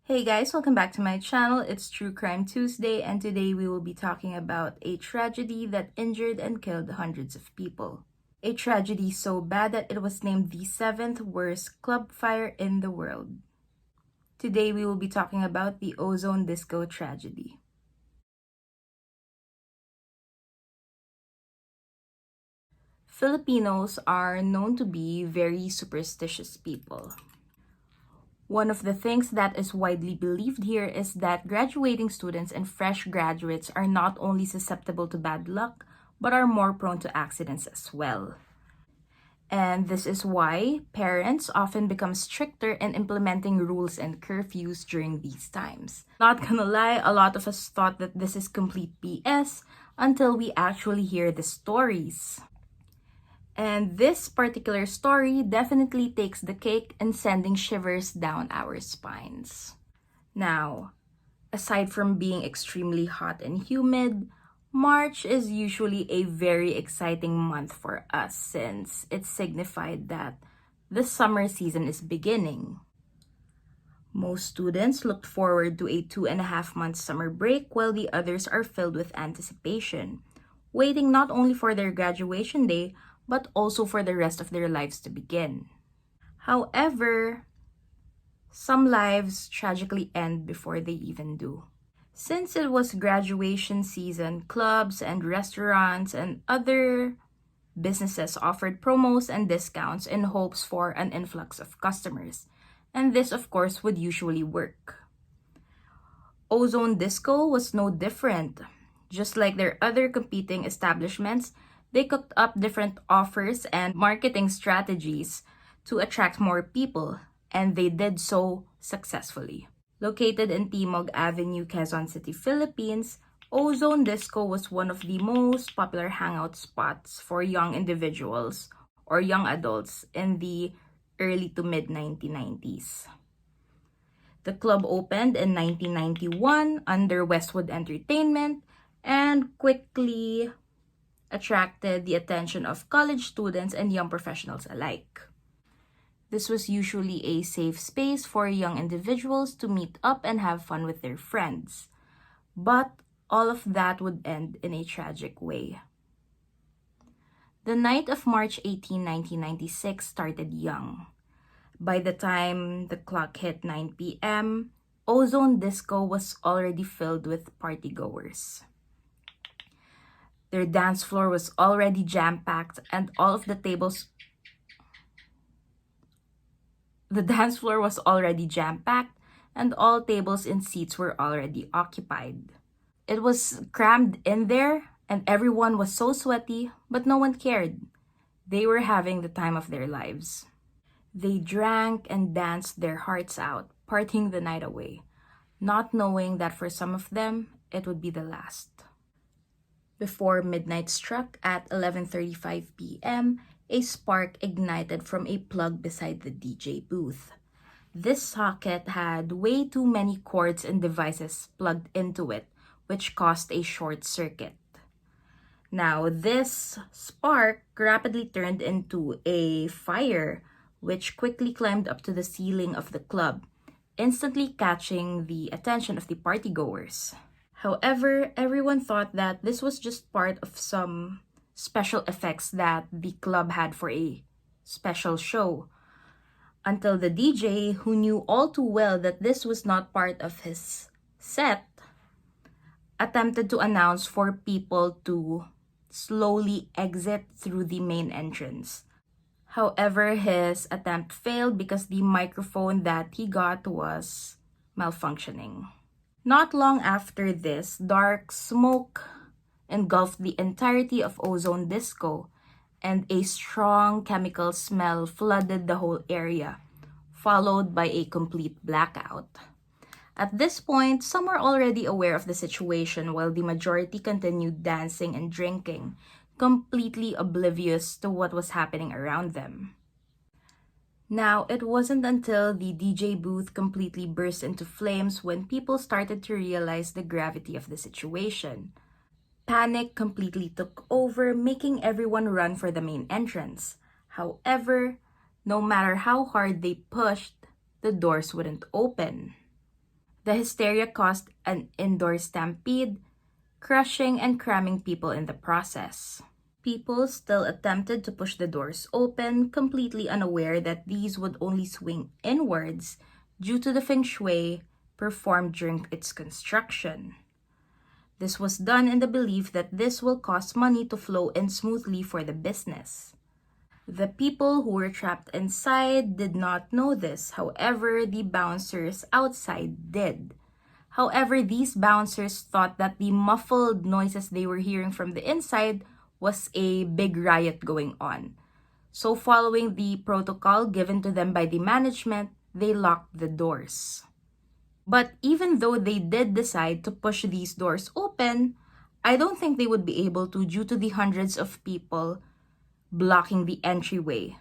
Hey guys, welcome back to my channel. It's True Crime Tuesday, and today we will be talking about a tragedy that injured and killed hundreds of people. A tragedy so bad that it was named the 7th worst club fire in the world. Today we will be talking about the Ozone Disco tragedy. Filipinos are known to be very superstitious people. One of the things that is widely believed here is that graduating students and fresh graduates are not only susceptible to bad luck, but are more prone to accidents as well. And this is why parents often become stricter in implementing rules and curfews during these times. Not gonna lie, a lot of us thought that this is complete BS until we actually hear the stories. And this particular story definitely takes the cake in sending shivers down our spines. Now, aside from being extremely hot and humid, March is usually a very exciting month for us since it signified that the summer season is beginning. Most students looked forward to a 2.5 month summer break while the others are filled with anticipation, waiting not only for their graduation day, but also for the rest of their lives to begin. However, some lives tragically end before they even do. Since it was graduation season, clubs and restaurants and other businesses offered promos and discounts in hopes for an influx of customers. And this, of course, would usually work. Ozone Disco was no different. Just like their other competing establishments, they cooked up different offers and marketing strategies to attract more people, and they did so successfully. Located in Timog Avenue, Quezon City, Philippines, Ozone Disco was one of the most popular hangout spots for young individuals or young adults in the early to mid 1990s. The club opened in 1991 under Westwood Entertainment and quickly attracted the attention of college students and young professionals alike. This was usually a safe space for young individuals to meet up and have fun with their friends. But all of that would end in a tragic way. The night of March 18, 1996 started young. By the time the clock hit 9 p.m., Ozone Disco was already filled with partygoers. Their dance floor was already jam-packed and all of the tables... The dance floor was already jam-packed and all tables and seats were already occupied. It was crammed in there and everyone was so sweaty, but no one cared. They were having the time of their lives. They drank and danced their hearts out, partying the night away, not knowing that for some of them, it would be the last. Before midnight struck at 11:35 p.m., a spark ignited from a plug beside the DJ booth. This socket had way too many cords and devices plugged into it, which caused a short circuit. Now, this spark rapidly turned into a fire, which quickly climbed up to the ceiling of the club, instantly catching the attention of the partygoers. However, everyone thought that this was just part of some special effects that the club had for a special show. Until the DJ, who knew all too well that this was not part of his set, attempted to announce for people to slowly exit through the main entrance. However, his attempt failed because the microphone that he got was malfunctioning. Not long after this, dark smoke engulfed the entirety of Ozone Disco, and a strong chemical smell flooded the whole area, followed by a complete blackout. At this point, some were already aware of the situation while the majority continued dancing and drinking, completely oblivious to what was happening around them. Now, it wasn't until the DJ booth completely burst into flames when people started to realize the gravity of the situation. Panic completely took over, making everyone run for the main entrance. However, no matter how hard they pushed, the doors wouldn't open. The hysteria caused an indoor stampede, crushing and cramming people in the process. People still attempted to push the doors open, completely unaware that these would only swing inwards due to the feng shui performed during its construction. This was done in the belief that this will cause money to flow in smoothly for the business. The people who were trapped inside did not know this. However, the bouncers outside did. However, these bouncers thought that the muffled noises they were hearing from the inside was a big riot going on. So, following the protocol given to them by the management, they locked the doors. But even though they did decide to push these doors open, I don't think they would be able to due to the hundreds of people blocking the entryway.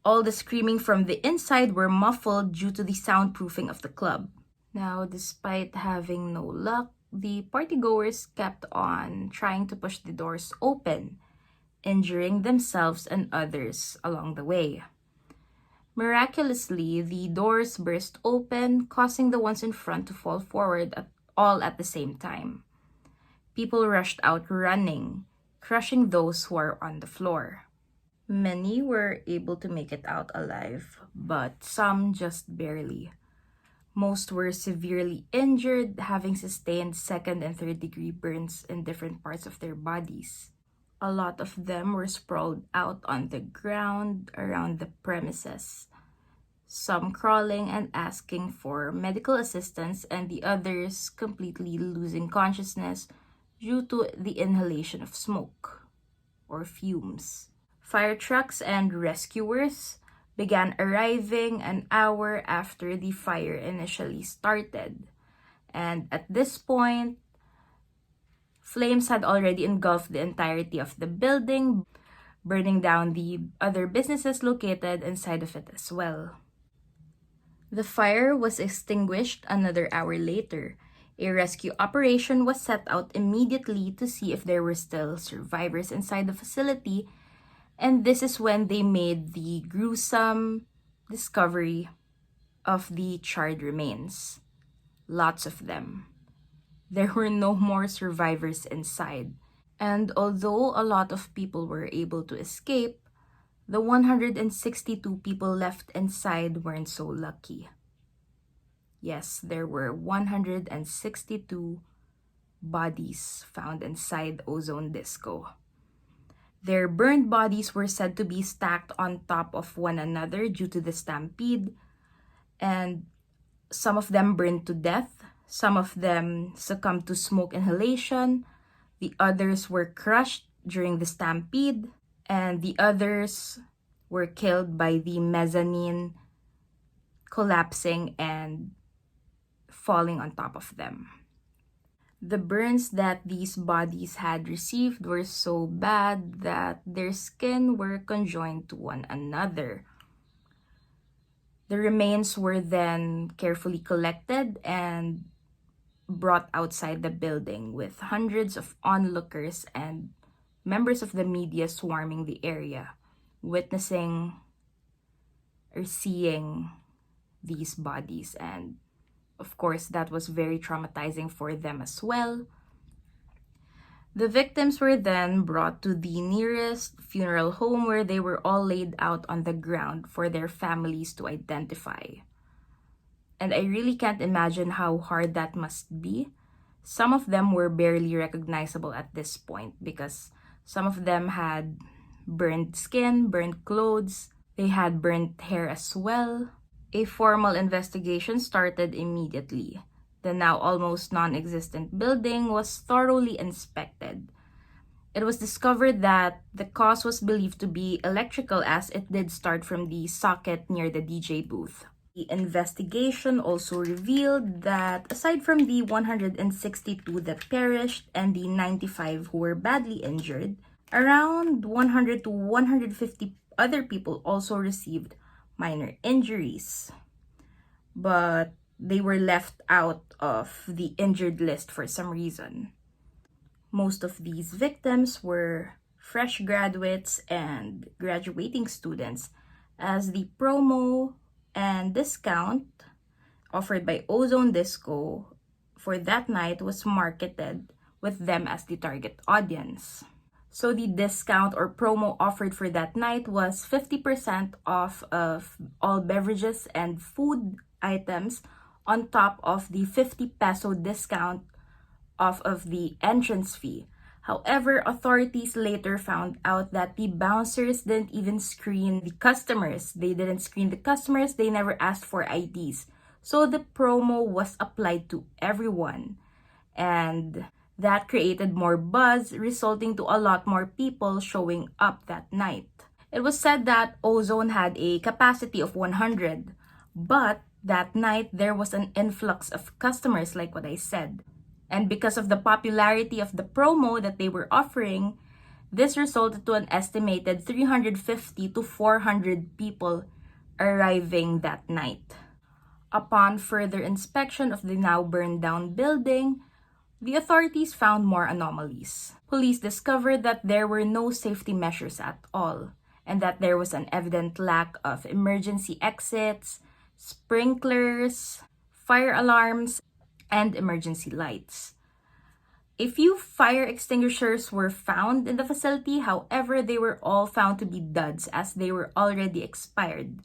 All the screaming from the inside were muffled due to the soundproofing of the club. Now, despite having no luck, the partygoers kept on trying to push the doors open, injuring themselves and others along the way. Miraculously, the doors burst open, causing the ones in front to fall forward all at the same time. People rushed out running, crushing those who are on the floor. Many were able to make it out alive, but some just barely. Most were severely injured, having sustained second and third degree burns in different parts of their bodies. A lot of them were sprawled out on the ground around the premises, some crawling and asking for medical assistance, and the others completely losing consciousness due to the inhalation of smoke or fumes. Fire trucks and rescuers began arriving an hour after the fire initially started. And at this point, flames had already engulfed the entirety of the building, burning down the other businesses located inside of it as well. The fire was extinguished another hour later. A rescue operation was set out immediately to see if there were still survivors inside the facility, and this is when they made the gruesome discovery of the charred remains. Lots of them. There were no more survivors inside. And although a lot of people were able to escape, the 162 people left inside weren't so lucky. Yes, there were 162 bodies found inside Ozone Disco. Their burned bodies were said to be stacked on top of one another due to the stampede, and some of them burned to death, some of them succumbed to smoke inhalation, the others were crushed during the stampede, and the others were killed by the mezzanine collapsing and falling on top of them. The burns that these bodies had received were so bad that their skin were conjoined to one another. The remains were then carefully collected and brought outside the building, with hundreds of onlookers and members of the media swarming the area, witnessing or seeing these bodies. And of course, that was very traumatizing for them as well. The victims were then brought to the nearest funeral home where they were all laid out on the ground for their families to identify. And I really can't imagine how hard that must be. Some of them were barely recognizable at this point because some of them had burned skin, burned clothes, they had burnt hair as well. A formal investigation started immediately. The now almost non-existent building was thoroughly inspected. It was discovered that the cause was believed to be electrical, as it did start from the socket near the DJ booth. The investigation also revealed that aside from the 162 that perished and the 95 who were badly injured, around 100 to 150 other people also received minor injuries, but they were left out of the injured list for some reason. Most of these victims were fresh graduates and graduating students, as the promo and discount offered by Ozone Disco for that night was marketed with them as the target audience. So the discount or promo offered for that night was 50% off of all beverages and food items on top of the 50 peso discount off of the entrance fee. However, authorities later found out that the bouncers didn't even screen the customers. They didn't screen the customers, they never asked for IDs. So the promo was applied to everyone. And that created more buzz, resulting to a lot more people showing up that night. It was said that Ozone had a capacity of 100, but that night there was an influx of customers, like what I said. And because of the popularity of the promo that they were offering, this resulted to an estimated 350 to 400 people arriving that night. Upon further inspection of the now burned down building, the authorities found more anomalies. Police discovered that there were no safety measures at all, and that there was an evident lack of emergency exits, sprinklers, fire alarms, and emergency lights. A few fire extinguishers were found in the facility, however, they were all found to be duds as they were already expired.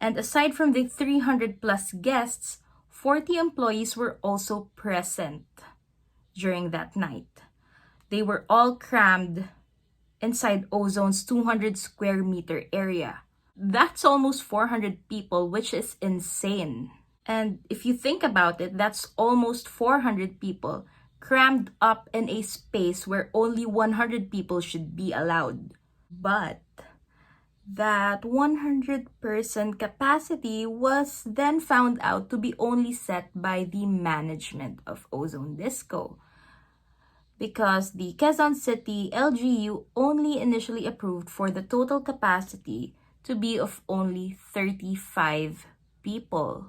And aside from the 300 plus guests, 40 employees were also present during that night. They were all crammed inside Ozone's 200 square meter area. That's almost 400 people, which is insane. And if you think about it, that's almost 400 people crammed up in a space where only 100 people should be allowed. But that 100% capacity was then found out to be only set by the management of Ozone Disco, because the Quezon City LGU only initially approved for the total capacity to be of only 35 people.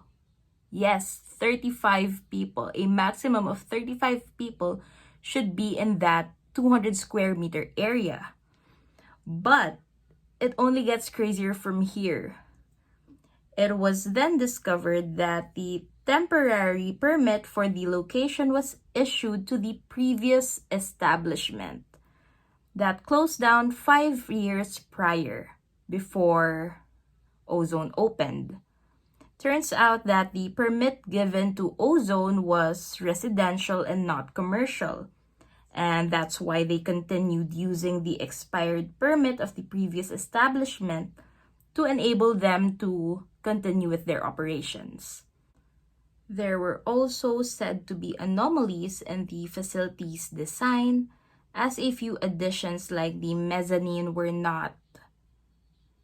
Yes, 35 people. A maximum of 35 people should be in that 200 square meter area. But it only gets crazier from here. It was then discovered that the temporary permit for the location was issued to the previous establishment that closed down 5 years prior, before Ozone opened. Turns out that the permit given to Ozone was residential and not commercial. And that's why they continued using the expired permit of the previous establishment to enable them to continue with their operations. There were also said to be anomalies in the facility's design, as a few additions like the mezzanine were not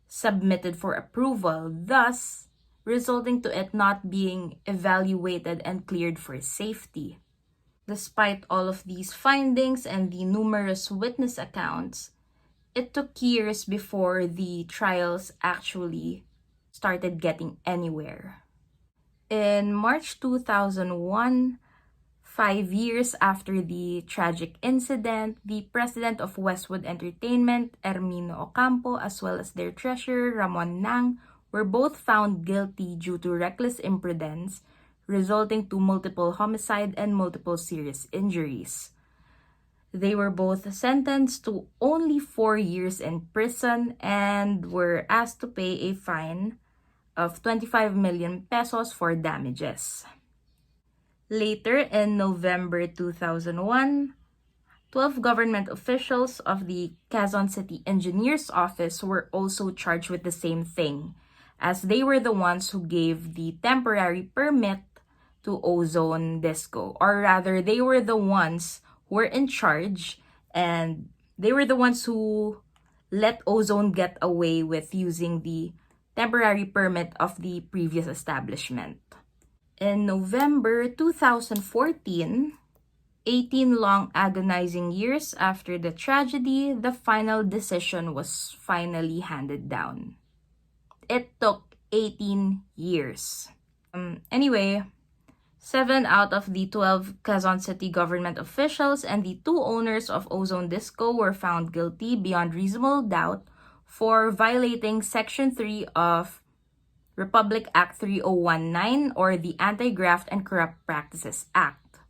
submitted for approval, thus resulting to it not being evaluated and cleared for safety. Despite all of these findings and the numerous witness accounts, it took years before the trials actually started getting anywhere. In March 2001, 5 years after the tragic incident, the president of Westwood Entertainment, Ermino Ocampo, as well as their treasurer, Ramon Nang, were both found guilty due to reckless imprudence, resulting to multiple homicide and multiple serious injuries. They were both sentenced to only 4 years in prison and were asked to pay a fine of 25 million pesos for damages. Later, in November 2001, 12 government officials of the Quezon City Engineers Office were also charged with the same thing, as they were the ones who gave the temporary permit to Ozone Disco. Or rather, they were the ones who were in charge, and they were the ones who let Ozone get away with using the temporary permit of the previous establishment. In November 2014, 18 long agonizing years after the tragedy, the final decision was finally handed down. It took 18 years. Anyway, 7 out of the 12 Quezon City government officials and the 2 owners of Ozone Disco were found guilty beyond reasonable doubt for violating Section 3 of Republic Act 3019, or the Anti-Graft and Corrupt Practices Act.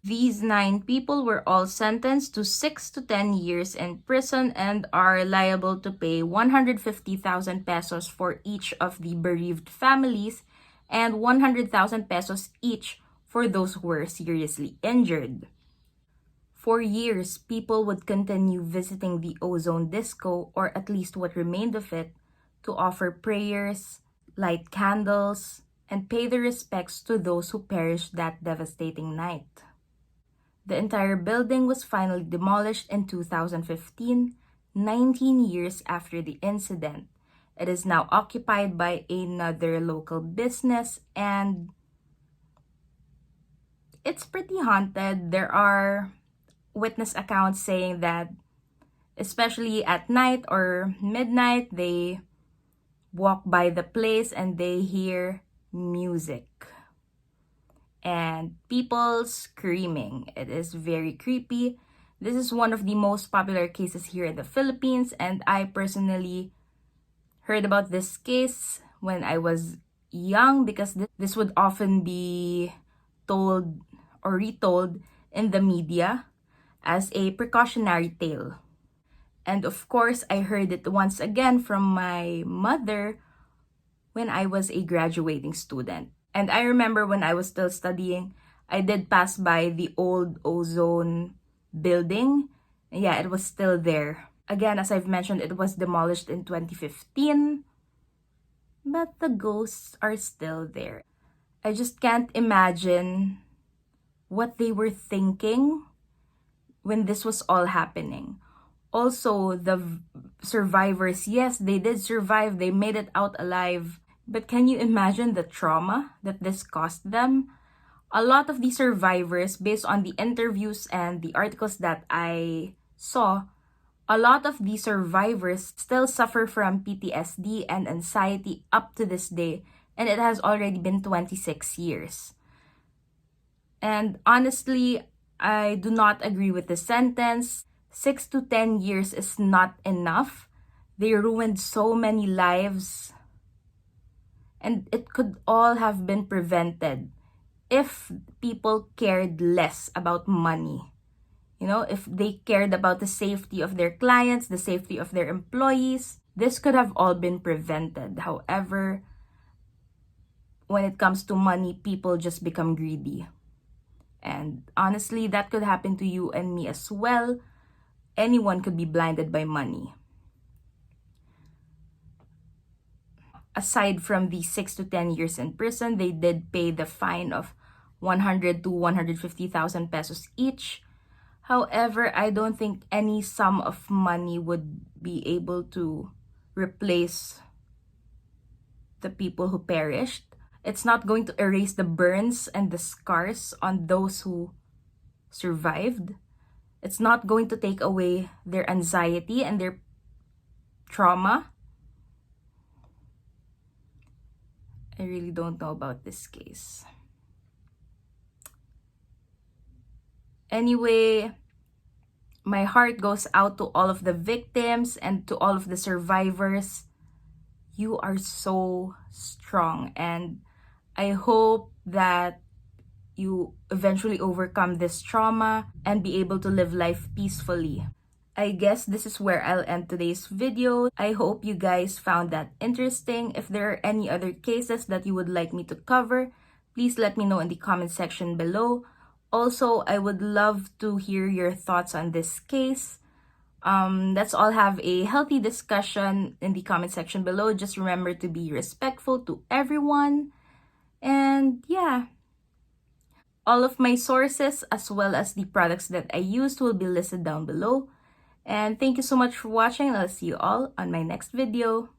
These 9 people were all sentenced to 6 to 10 years in prison and are liable to pay 150,000 pesos for each of the bereaved families and 100,000 pesos each for those who were seriously injured. For years, people would continue visiting the Ozone Disco, or at least what remained of it, to offer prayers, light candles, and pay their respects to those who perished that devastating night. The entire building was finally demolished in 2015, 19 years after the incident. It is now occupied by another local business, and it's pretty haunted. There are witness accounts saying that, especially at night or midnight, they walk by the place and they hear music and people screaming. It is very creepy. This is one of the most popular cases here in the Philippines, and I personally heard about this case when I was young because this would often be told or retold in the media as a precautionary tale. And of course, I heard it once again from my mother when I was a graduating student. And I remember when I was still studying, I did pass by the old Ozone building. Yeah, it was still there. Again, as I've mentioned, it was demolished in 2015, but the ghosts are still there. I just can't imagine what they were thinking when this was all happening. Also, the survivors, yes, they did survive. They made it out alive. But can you imagine the trauma that this caused them? A lot of the survivors, based on the interviews and the articles that I saw, a lot of the survivors still suffer from PTSD and anxiety up to this day, and it has already been 26 years. And honestly, I do not agree with the sentence. 6 to 10 years is not enough. They ruined so many lives. And it could all have been prevented if people cared less about money. You know, if they cared about the safety of their clients, the safety of their employees, this could have all been prevented. However, when it comes to money, people just become greedy. And honestly, that could happen to you and me as well. Anyone could be blinded by money. Aside from the 6 to 10 years in prison, they did pay the fine of 100 to 150,000 pesos each. However, I don't think any sum of money would be able to replace the people who perished. It's not going to erase the burns and the scars on those who survived. It's not going to take away their anxiety and their trauma. I really don't know about this case. Anyway, my heart goes out to all of the victims and to all of the survivors. You are so strong, and I hope that you eventually overcome this trauma and be able to live life peacefully. I guess this is where I'll end today's video. I hope you guys found that interesting. If there are any other cases that you would like me to cover, please let me know in the comment section below. Also, I would love to hear your thoughts on this case. Let's all have a healthy discussion in the comment section below. Just remember to be respectful to everyone. And yeah, all of my sources as well as the products that I used will be listed down below. And thank you so much for watching. I'll see you all on my next video.